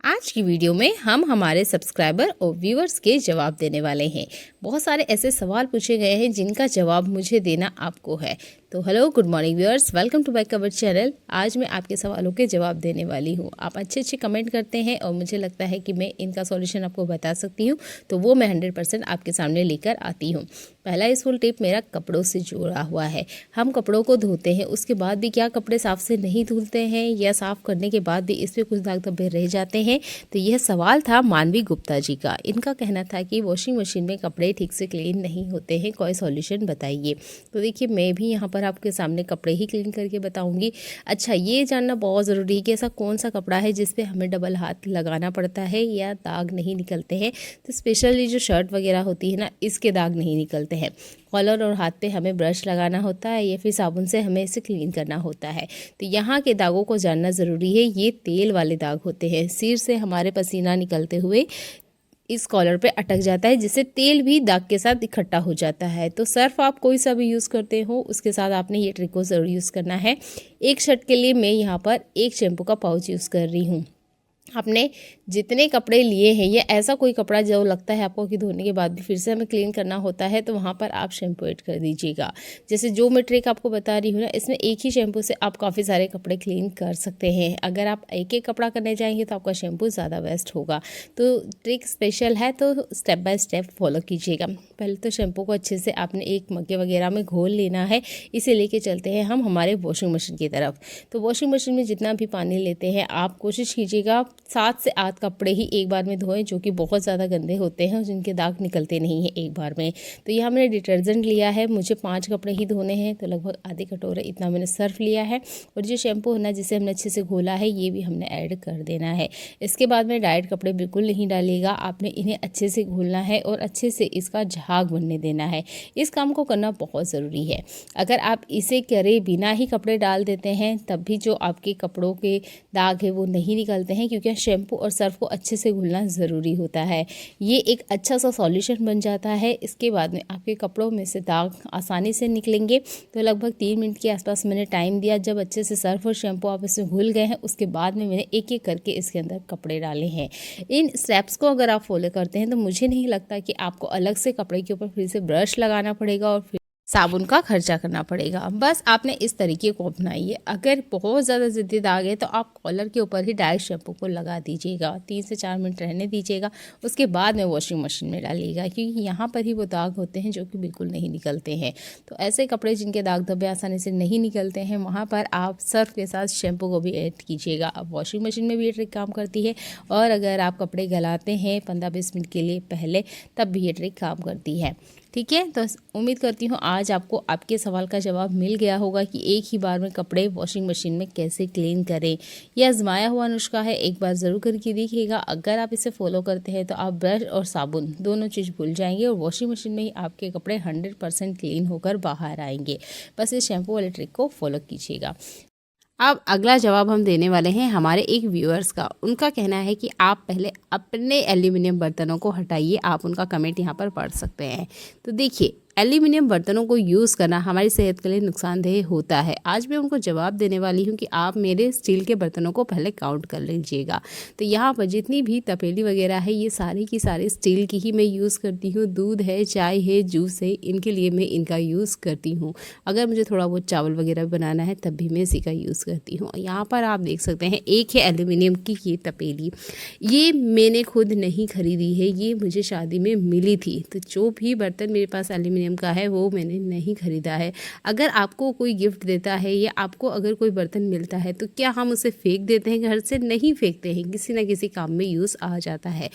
आज की वीडियो में हम हमारे सब्सक्राइबर और व्यूअर्स के जवाब देने वाले हैं। बहुत सारे ऐसे सवाल पूछे गए हैं जिनका जवाब मुझे देना आपको है। तो hello, good morning viewers, welcome to back our channel. आज मैं आपके सवालों के जवाब देने वाली हूँ। आप अच्छे अच्छे कमेंट करते हैं और मुझे लगता है कि मैं इनका सॉल्यूशन आपको बता सकती हूँ, तो वो मैं 100% आपके सामने लेकर आती हूँ। पहला यूजफुल टिप मेरा कपड़ों से जुड़ा हुआ है। हम कपड़ों को धोते हैं, उसके बाद भी क्या कपड़े साफ से नहीं धुलते हैं या साफ करने के बाद भी इस पर कुछ दाग धब्बे रह जाते हैं। तो यह सवाल था मानवी गुप्ता जी का। इनका कहना था कि वॉशिंग मशीन में कपड़े ठीक से क्लीन नहीं होते हैं, कोई सॉल्यूशन बताइए। तो देखिए, मैं भी यहाँ पर आपके सामने कपड़े ही क्लीन करके बताऊंगी। अच्छा, ये जानना बहुत ज़रूरी है कि ऐसा कौन सा कपड़ा है जिस पे हमें डबल हाथ लगाना पड़ता है या दाग नहीं निकलते हैं। तो स्पेशली जो शर्ट वगैरह होती है ना, इसके दाग नहीं निकलते हैं। कॉलर और हाथ पे हमें ब्रश लगाना होता है या फिर साबुन से हमें इसे क्लीन करना होता है। तो यहाँ के दागों को जानना ज़रूरी है। ये तेल वाले दाग होते हैं। सिर से हमारे पसीना निकलते हुए इस कॉलर पे अटक जाता है, जिससे तेल भी दाग के साथ इकट्ठा हो जाता है। तो सर्फ आप कोई सा भी यूज़ करते हो, उसके साथ आपने ये ट्रिक को ज़रूर यूज़ करना है। एक शर्ट के लिए मैं यहाँ पर एक शैम्पू का पाउच यूज़ कर रही हूँ। आपने जितने कपड़े लिए हैं या ऐसा कोई कपड़ा जो लगता है आपको कि धोने के बाद भी फिर से हमें क्लीन करना होता है, तो वहाँ पर आप शैम्पू ऐड कर दीजिएगा। जैसे जो मैं ट्रिक आपको बता रही हूँ ना, इसमें एक ही शैम्पू से आप काफ़ी सारे कपड़े क्लीन कर सकते हैं। अगर आप एक एक कपड़ा करने जाएंगे तो आपका शैम्पू ज़्यादा बेस्ट होगा। तो ट्रिक स्पेशल है, तो स्टेप बाय स्टेप फॉलो कीजिएगा। पहले तो शैम्पू को अच्छे से आपने एक मग्गे वगैरह में घोल लेना है। इसे लेके चलते हैं हम हमारे वॉशिंग मशीन की तरफ। तो वॉशिंग मशीन में जितना भी पानी लेते हैं, आप कोशिश कीजिएगा 7 से 8 कपड़े ही एक बार में धोएं, जो कि बहुत ज़्यादा गंदे होते हैं और जिनके दाग निकलते नहीं हैं एक बार में। तो यहाँ मैंने डिटर्जेंट लिया है, मुझे 5 कपड़े ही धोने हैं, तो लगभग आधे कटोरे इतना मैंने सर्फ लिया है। और जो शैम्पू है ना, जिसे हमने अच्छे से घोला है, ये भी हमने ऐड कर देना है। इसके बाद में डाइट कपड़े बिल्कुल नहीं डालिएगा, आपने इन्हें अच्छे से घोलना है और अच्छे से इसका झाग बनने देना है। इस काम को करना बहुत ज़रूरी है। अगर आप इसे करे बिना ही कपड़े डाल देते हैं, तब भी जो आपके कपड़ों के दाग है वो नहीं निकलते हैं, क्योंकि शैम्पू और सर्फ को अच्छे से घुलना ज़रूरी होता है। ये एक अच्छा सा सॉल्यूशन बन जाता है। इसके बाद में आपके कपड़ों में से दाग आसानी से निकलेंगे। तो लगभग 3 मिनट के आसपास मैंने टाइम दिया। जब अच्छे से सर्फ और शैम्पू आप इसमें घुल गए हैं, उसके बाद में मैंने एक एक करके इसके अंदर कपड़े डाले हैं। इन स्टेप्स को अगर आप फॉलो करते हैं, तो मुझे नहीं लगता कि आपको अलग से कपड़े के ऊपर फिर से ब्रश लगाना पड़ेगा और फिर साबुन का खर्चा करना पड़ेगा। बस आपने इस तरीके को अपनाइए। अगर बहुत ज़्यादा ज़िद्दी दाग है, तो आप कॉलर के ऊपर ही डायरेक्ट शैम्पू को लगा दीजिएगा। 3 से 4 मिनट रहने दीजिएगा, उसके बाद में वॉशिंग मशीन में डालिएगा, क्योंकि यहाँ पर ही वो दाग होते हैं जो कि बिल्कुल नहीं निकलते हैं। तो ऐसे कपड़े जिनके दाग धब्बे आसानी से नहीं निकलते हैं, वहाँ पर आप सर्फ के साथ शैम्पू को भी ऐड कीजिएगा। अब वॉशिंग मशीन में भी ये ट्रिक काम करती है, और अगर आप कपड़े गलाते हैं 15-20 मिनट के लिए पहले, तब भी ये ट्रिक काम करती है। ठीक है, तो उम्मीद करती हूँ आज आपको आपके सवाल का जवाब मिल गया होगा कि एक ही बार में कपड़े वॉशिंग मशीन में कैसे क्लीन करें। यह आजमाया हुआ नुस्खा है, एक बार ज़रूर करके देखिएगा। अगर आप इसे फॉलो करते हैं, तो आप ब्रश और साबुन दोनों चीज़ भूल जाएंगे और वॉशिंग मशीन में ही आपके कपड़े 100% क्लीन होकर बाहर आएंगे। बस इस शैम्पू वाले ट्रिक को फॉलो कीजिएगा। अब अगला जवाब हम देने वाले हैं हमारे एक व्यूअर्स का। उनका कहना है कि आप पहले अपने एल्यूमिनियम बर्तनों को हटाइए। आप उनका कमेंट यहाँ पर पढ़ सकते हैं। तो देखिए, एल्यूमिनियम बर्तनों को यूज़ करना हमारी सेहत के लिए नुकसानदेह होता है। आज मैं उनको जवाब देने वाली हूँ कि आप मेरे स्टील के बर्तनों को पहले काउंट कर लीजिएगा। तो यहाँ पर जितनी भी तपेली वगैरह है, ये सारी की सारी स्टील की ही मैं यूज़ करती हूँ। दूध है, चाय है, जूस है, इनके लिए मैं इनका यूज़ करती हूँ। अगर मुझे थोड़ा बहुत चावल वगैरह बनाना है, तब भी मैं इसी का यूज़ करती हूँ। यहाँ पर आप देख सकते हैं, एक है एल्यूमिनियम की ये तपेली। ये मैंने खुद नहीं खरीदी है, ये मुझे शादी में मिली थी। तो जो भी बर्तन मेरे पास एल्यूमिनियम का है, वो मैंने नहीं खरीदा है। अगर आपको कोई गिफ्ट देता है या आपको अगर कोई बर्तन मिलता है, तो क्या हम उसे फेंक देते हैं? घर से नहीं फेंकते हैं, किसी ना किसी काम में यूज़ आ जाता है।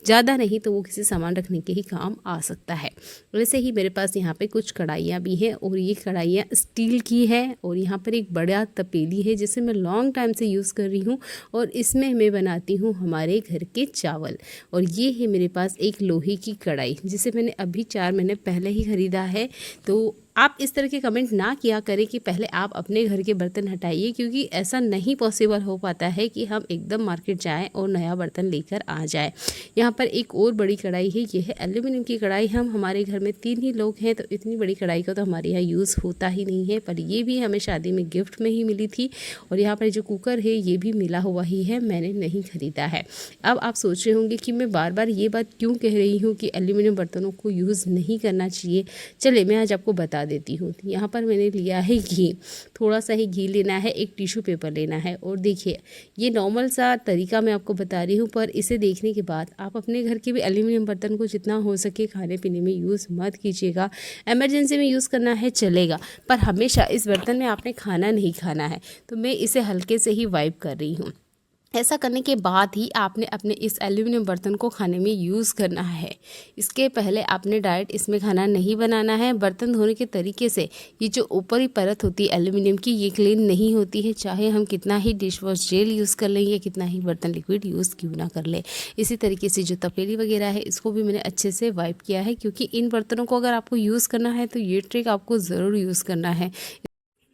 ज़्यादा नहीं तो वो किसी सामान रखने के ही काम आ सकता है। वैसे ही मेरे पास यहाँ पे कुछ कढ़ाइयाँ भी हैं, और ये कढ़ाइयाँ स्टील की है। और यहाँ पर एक बड़ा तपेली है, जिसे मैं लॉन्ग टाइम से यूज़ कर रही हूँ, और इसमें मैं बनाती हूँ हमारे घर के चावल। और ये है मेरे पास एक लोहे की कढ़ाई, जिसे मैंने अभी 4 महीने पहले ही ख़रीदा है। तो आप इस तरह के कमेंट ना किया करें कि पहले आप अपने घर के बर्तन हटाइए, क्योंकि ऐसा नहीं पॉसिबल हो पाता है कि हम एकदम मार्केट जाएं और नया बर्तन लेकर आ जाए। यहाँ पर एक और बड़ी कढ़ाई है, ये है एल्यूमिनियम की कढ़ाई। हम हमारे घर में 3 ही लोग हैं, तो इतनी बड़ी कढ़ाई का तो हमारे यहाँ यूज़ होता ही नहीं है, पर ये भी हमें शादी में गिफ्ट में ही मिली थी। और यहाँ पर जो कुकर है ये भी मिला हुआ ही है, मैंने नहीं खरीदा है। अब आप सोच रहे होंगे कि मैं बार बार ये बात क्यों कह रही हूँ कि एल्यूमिनियम बर्तनों को यूज़ नहीं करना चाहिए। चले मैं आज आपको बता देती हूँ। यहाँ पर मैंने लिया है घी, थोड़ा सा ही घी लेना है, एक टिश्यू पेपर लेना है। और देखिए ये नॉर्मल सा तरीका मैं आपको बता रही हूँ, पर इसे देखने के बाद आप अपने घर के भी एल्यूमिनियम बर्तन को जितना हो सके खाने पीने में यूज़ मत कीजिएगा। इमरजेंसी में यूज़ करना है चलेगा, पर हमेशा इस बर्तन में आपने खाना नहीं खाना है। तो मैं इसे हल्के से ही वाइप कर रही हूँ। ऐसा करने के बाद ही आपने अपने इस एल्यूमिनियम बर्तन को खाने में यूज़ करना है। इसके पहले आपने डायरेक्ट इसमें खाना नहीं बनाना है। बर्तन धोने के तरीके से ये जो ऊपरी परत होती है एल्यूमिनियम की, ये क्लीन नहीं होती है, चाहे हम कितना ही डिश वॉश जेल यूज़ कर लें या कितना ही बर्तन लिक्विड यूज़ क्यों ना कर लें। इसी तरीके से जो तपेली वगैरह है इसको भी मैंने अच्छे से वाइप किया है, क्योंकि इन बर्तनों को अगर आपको यूज़ करना है तो ये ट्रिक आपको ज़रूर यूज़ करना है।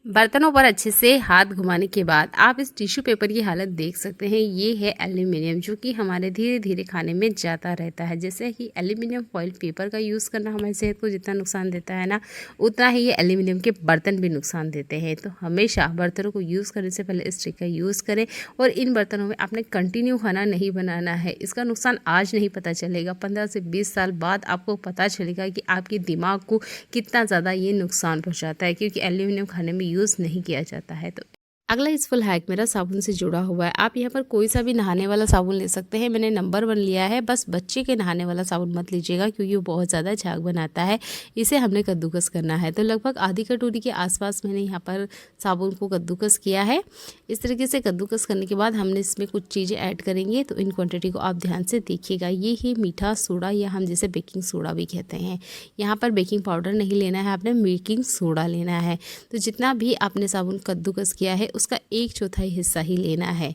बर्तनों पर अच्छे से हाथ घुमाने के बाद आप इस टिश्यू पेपर की हालत देख सकते हैं। ये है एल्यूमिनियम, जो कि हमारे धीरे धीरे खाने में जाता रहता है। जैसे कि एल्यूमिनियम फॉइल पेपर का यूज़ करना हमारी सेहत को जितना नुकसान देता है ना, उतना ही ये एल्यूमिनियम के बर्तन भी नुकसान देते हैं। तो हमेशा बर्तनों को यूज़ करने से पहले इस ट्रिक का यूज़ करें। और इन बर्तनों में आपने कंटिन्यू खाना नहीं बनाना है। इसका नुकसान आज नहीं पता चलेगा, 15 से 20 साल बाद आपको पता चलेगा कि आपके दिमाग को कितना ज़्यादा ये नुकसान पहुँचाता है, क्योंकि एल्यूमिनियम खाने में यूज़ नहीं किया जाता है। तो अगला यूज़फुल हैक मेरा साबुन से जुड़ा हुआ है। आप यहाँ पर कोई सा भी नहाने वाला साबुन ले सकते हैं। मैंने नंबर 1 लिया है। बस बच्चे के नहाने वाला साबुन मत लीजिएगा, क्योंकि वो बहुत ज़्यादा झाग बनाता है। इसे हमने कद्दूकस करना है। तो लगभग आधी कटोरी के आसपास मैंने यहाँ पर साबुन को कद्दूकस किया है। इस तरीके से कद्दूकस करने के बाद हमने इसमें कुछ चीज़ें ऐड करेंगे, तो इन क्वान्टिटी को आप ध्यान से देखिएगा। ये है मीठा सोडा, या हम जिसे बेकिंग सोडा भी कहते हैं। यहाँ पर बेकिंग पाउडर नहीं लेना है, आपने बेकिंग सोडा लेना है। तो जितना भी आपने साबुन कद्दूकस किया है उसका 1/4 हिस्सा ही लेना है।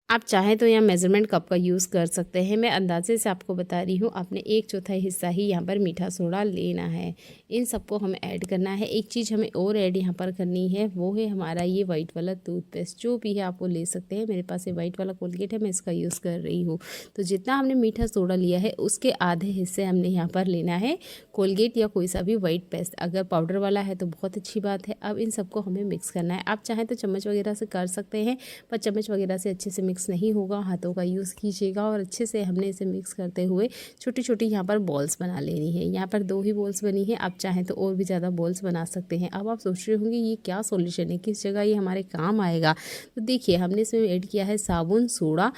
आप चाहें तो यहाँ मेज़रमेंट कप का यूज़ कर सकते हैं। मैं अंदाजे से आपको बता रही हूँ, आपने 1/4 हिस्सा ही यहाँ पर मीठा सोडा लेना है। इन सबको हमें ऐड करना है। एक चीज़ हमें और ऐड यहाँ पर करनी है, वो है हमारा ये वाइट वाला टूथपेस्ट। जो भी है आप वो ले सकते हैं। मेरे पास ये वाइट वाला कोलगेट है, मैं इसका यूज़ कर रही हूँ। तो जितना हमने मीठा सोडा लिया है उसके आधे हिस्से हमने यहाँ पर लेना है कोलगेट या कोई सा भी वाइट पेस्ट। अगर पाउडर वाला है तो बहुत अच्छी बात है। अब इन सबको हमें मिक्स करना है। आप चाहें तो चम्मच वगैरह से कर सकते हैं, पर चम्मच वगैरह से अच्छे से मिक्स नहीं होगा, हाथों का यूज़ कीजिएगा। और अच्छे से हमने इसे मिक्स करते हुए छोटी छोटी यहाँ पर बॉल्स बना लेनी है। यहाँ पर 2 ही बॉल्स बनी है, आप चाहें तो और भी ज़्यादा बॉल्स बना सकते हैं। अब आप सोच रहे होंगे ये क्या सॉल्यूशन है, किस जगह ये हमारे काम आएगा। तो देखिए हमने इसमें ऐड किया है साबुन, सोडा,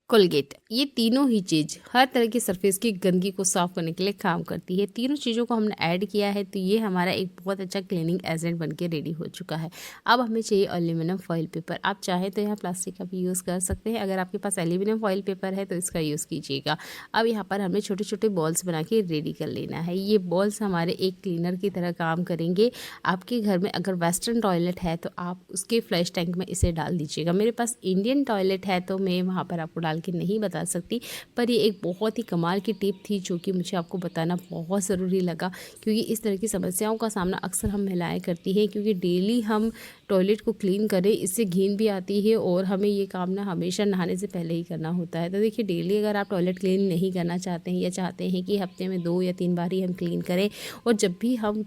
कोलगेट। ये तीनों ही चीज़ हर तरह की सरफेस की गंदगी को साफ़ करने के लिए काम करती है। तीनों चीज़ों को हमने ऐड किया है, तो ये हमारा एक बहुत अच्छा क्लीनिंग एजेंट बनके रेडी हो चुका है। अब हमें चाहिए एल्यूमिनियम फॉइल पेपर। आप चाहें तो यहाँ प्लास्टिक का भी यूज़ कर सकते हैं। अगर आपके पास एल्यूमिनियम फॉइल पेपर है तो इसका यूज़ कीजिएगा। अब यहाँ पर हमें छोटे छोटे बॉल्स बना के रेडी कर लेना है। ये बॉल्स हमारे एक क्लीनर की तरह काम करेंगे। आपके घर में अगर वेस्टर्न टॉयलेट है तो आप उसके फ्लश टैंक में इसे डाल दीजिएगा। मेरे पास इंडियन टॉयलेट है तो मैं वहाँ पर आपको डाल के नहीं बता सकती, पर ये एक बहुत ही कमाल की टिप थी जो कि मुझे आपको बताना बहुत ज़रूरी लगा, क्योंकि इस तरह की समस्याओं का सामना अक्सर हम महिलाएं करती हैं। क्योंकि डेली हम टॉयलेट को क्लीन करें, इससे घिन भी आती है और हमें ये काम ना हमेशा नहाने से पहले ही करना होता है। तो देखिए डेली अगर आप टॉयलेट क्लीन नहीं करना चाहते हैं या चाहते हैं कि हफ्ते में 2 या 3 बार ही हम क्लीन करें, और जब भी हम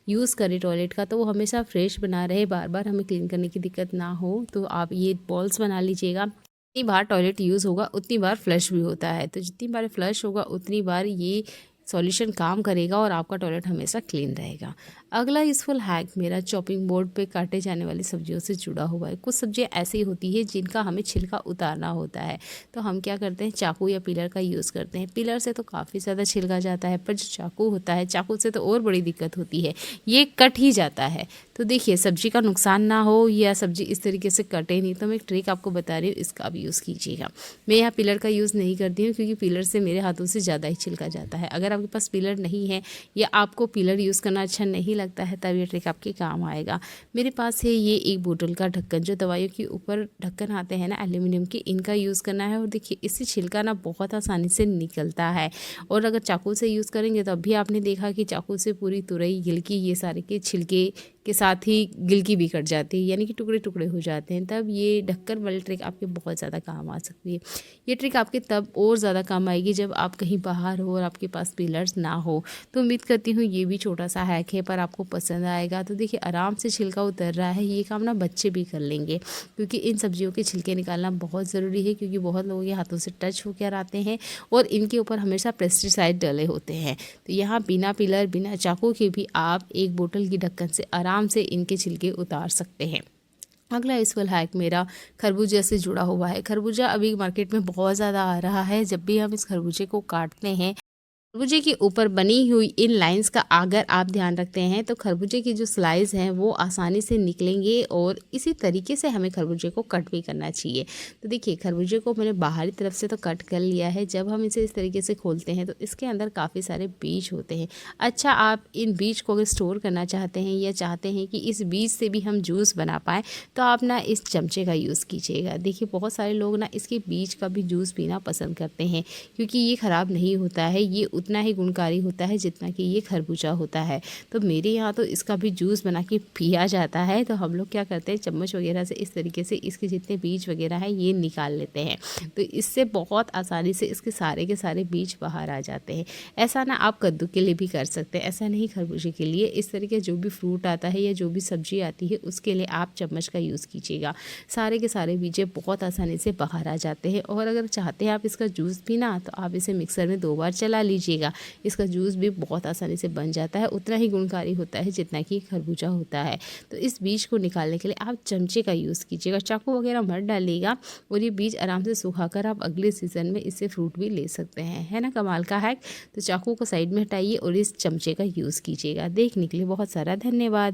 यूज़ करें टॉयलेट का तो वो हमेशा फ्रेश बना रहे, बार बार हमें क्लीन करने की दिक्कत ना हो, तो आप ये बॉल्स बना लीजिएगा। जितनी बार टॉयलेट यूज़ होगा उतनी बार फ्लश भी होता है, तो जितनी बार फ्लश होगा उतनी बार ये सॉल्यूशन काम करेगा और आपका टॉयलेट हमेशा क्लीन रहेगा। अगला यूज़फुल हैक मेरा चॉपिंग बोर्ड पे काटे जाने वाली सब्जियों से जुड़ा हुआ है। कुछ सब्जियां ऐसी होती है जिनका हमें छिलका उतारना होता है, तो हम क्या करते हैं, चाकू या पिलर का यूज़ करते हैं। पिलर से तो काफ़ी ज़्यादा छिलका जाता है, पर जो चाकू होता है, चाकू से तो और बड़ी दिक्कत होती है, ये कट ही जाता है। तो देखिए सब्जी का नुकसान ना हो या सब्जी इस तरीके से कटे नहीं, तो मैं एक ट्रिक आपको बता रही हूँ, इसका भी यूज़ कीजिएगा। मैं यहाँ पिलर का यूज़ नहीं करती हूँ, क्योंकि पिलर से मेरे हाथों से ज़्यादा ही छिलका जाता है। अगर आपके पास पिलर नहीं है या आपको पिलर यूज़ करना अच्छा नहीं लगता है तब ये ट्रिक आपके काम आएगा। मेरे पास है ये एक बोतल का ढक्कन, जो दवाइयों के ऊपर ढक्कन आते हैं ना एल्यूमिनियम के, इनका यूज़ करना है। और देखिए इससे छिलका ना बहुत आसानी से निकलता है। और अगर चाकू से यूज़ करेंगे तो अभी आपने देखा कि चाकू से पूरी तुरई, गिलकी, ये सारे के छिलके के साथ ही गिलकी भी कट जाती है, यानी कि टुकड़े टुकड़े हो जाते हैं। तब ये ढक्कन वाली ट्रिक आपके बहुत ज़्यादा काम आ सकती है। ये ट्रिक आपके तब और ज़्यादा काम आएगी जब आप कहीं बाहर हो और आपके पास पिलर्स ना हो। तो उम्मीद करती हूँ ये भी छोटा सा हैक है पर आपको पसंद आएगा। तो देखिए आराम से छिलका उतर रहा है, ये काम ना बच्चे भी कर लेंगे, क्योंकि इन सब्जियों के छिलके निकालना बहुत ज़रूरी है, क्योंकि बहुत लोगों के हाथों से टच होकर आते हैं और इनके ऊपर हमेशा पेस्टिसाइड डले होते हैं। तो यहाँ बिना पिलर, बिना चाकू के भी आप एक बोतल की ढक्कन से आराम से इनके छिलके उतार सकते हैं। अगला यूज़फुल हैक मेरा खरबूजे से जुड़ा हुआ है। खरबूजा अभी मार्केट में बहुत ज़्यादा आ रहा है। जब भी हम इस खरबूजे को काटते हैं, खरबूजे के ऊपर बनी हुई इन लाइंस का अगर आप ध्यान रखते हैं तो खरबूजे की जो स्लाइस हैं वो आसानी से निकलेंगे। और इसी तरीके से हमें खरबूजे को कट भी करना चाहिए। तो देखिए खरबूजे को मैंने बाहरी तरफ से तो कट कर लिया है। जब हम इसे इस तरीके से खोलते हैं तो इसके अंदर काफ़ी सारे बीज होते हैं। अच्छा, आप इन बीज को अगर स्टोर करना चाहते हैं या चाहते हैं कि इस बीज से भी हम जूस बना पाएँ, तो आप ना इस चमचे का यूज़ कीजिएगा। देखिए बहुत सारे लोग ना इसके बीज का भी जूस पीना पसंद करते हैं, क्योंकि ये ख़राब नहीं होता है, ये उतना ही गुणकारी होता है जितना कि ये खरबूजा होता है। तो मेरे यहाँ तो इसका भी जूस बना के पिया जाता है। तो हम लोग क्या करते हैं, चम्मच वगैरह से इस तरीके से इसके जितने बीज वगैरह हैं ये निकाल लेते हैं। तो इससे बहुत आसानी से इसके सारे के सारे बीज बाहर आ जाते हैं। ऐसा ना आप कद्दू के लिए भी कर सकते हैं, ऐसा नहीं खरबूजे के लिए। इस तरीके जो भी फ्रूट आता है या जो भी सब्जी आती है उसके लिए आप चम्मच का यूज़ कीजिएगा। सारे के सारे बीजे बहुत आसानी से बाहर आ जाते हैं। और अगर चाहते हैं आप इसका जूस पीना, तो आप इसे मिक्सर में 2 बार चला लीजिएगा। इसका जूस भी बहुत आसानी से बन जाता है, उतना ही गुणकारी होता है जितना कि खरबूजा होता है। तो इस बीज को निकालने के लिए आप चमचे का यूज़ कीजिएगा, चाकू वगैरह मत डालिएगा। और ये बीज आराम से सुखाकर आप अगले सीज़न में इससे फ्रूट भी ले सकते हैं। है ना कमाल का हैक। तो चाकू को साइड में हटाइए और इस चमचे का यूज़ कीजिएगा। देखने के लिए बहुत सारा धन्यवाद।